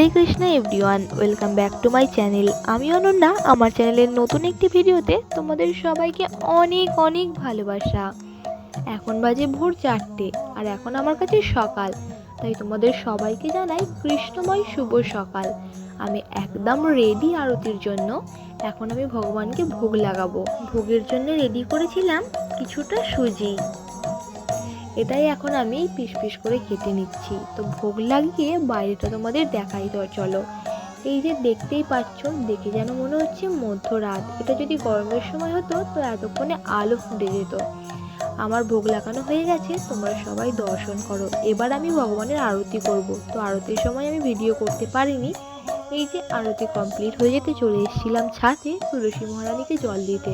Hare Krishna everyone, welcome back to my channel. আমি অনন্যা। আমার চ্যানেলের নতুন একটি ভিডিওতে তোমাদের সবাইকে অনেক অনেক ভালোবাসা। এখন বাজে ভোর 4টে আর এখন আমার কাছে সকাল, তাই তোমাদের সবাইকে জানাই কৃষ্ণময় শুভ সকাল। আমি একদম রেডি আরতির জন্য। এখন আমি ভগবানকে ভোগ লাগাবো। ভোগের জন্য রেডি করেছিলাম কিছুটা সুজি, এটাই এখন আমি পিস পিস করে কেটে নিচ্ছি। তো ভোগ লাগিয়ে বাইরেটা তোমাদের দেখাই তো, চলো। এই যে দেখতেই পাচ্ছ, দেখে যেন মনে হচ্ছে মধ্যরাত। এটা যদি গরমের সময় হতো তো এতক্ষণে আলো ফুটে যেত। আমার ভোগ লাগানো হয়ে গেছে, তোমরা সবাই দর্শন করো। এবার আমি ভগবানের আরতি করব। তো আরতির সময় আমি ভিডিও করতে পারিনি। এই যে আরতি কমপ্লিট হয়ে যেতে চলে এসেছিলাম ছাদে তুলসী মহারানীকে জল দিতে।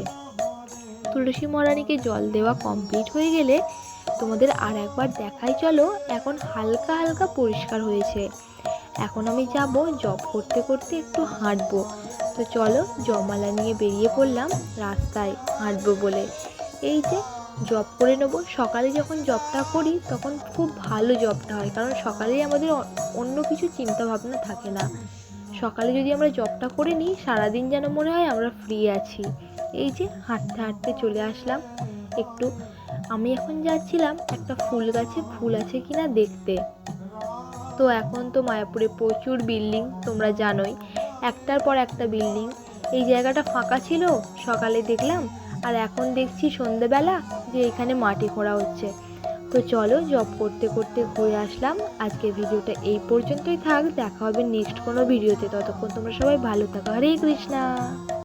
তুলসী মহারানীকে জল দেওয়া কমপ্লিট হয়ে গেলে তোমাদের আর একবার দেখাই, চলো। এখন হালকা হালকা পরিষ্কার হয়েছে। এখন আমি যাব জব করতে করতে একটু হাঁটবো। তো চলো, জবমালা নিয়ে বেরিয়ে পড়লাম রাস্তায় হাঁটবো বলে। এই যে জব করে নেবো। সকালে যখন জবটা করি তখন খুব ভালো জবটা হয়, কারণ সকালেই আমাদের অন্য কিছু চিন্তা ভাবনা থাকে না। সকালে যদি আমরা জবটা করে নিই, সারাদিন যেন মনে হয় আমরা ফ্রি আছি। এই যে হাঁটতে হাঁটতে চলে আসলাম একটু। আমি এখন যাচ্ছিলাম একটা ফুল গাছে ফুল আছে কিনা দেখতে। তো এখন তো মায়াপুরে প্রচুর বিল্ডিং, তোমরা জানোই, একটার পর একটা বিল্ডিং। এই জায়গাটা ফাঁকা ছিল সকালে দেখলাম, আর এখন দেখছি সন্ধেবেলা যে এখানে মাটি খোঁড়া হচ্ছে। তো চলো, জব করতে করতে ঘুরে আসলাম। আজকের ভিডিওটা এই পর্যন্তই থাক, দেখা হবে নেক্সট কোনো ভিডিওতে। ততক্ষণ তোমরা সবাই ভালো থাকো। হরে কৃষ্ণা।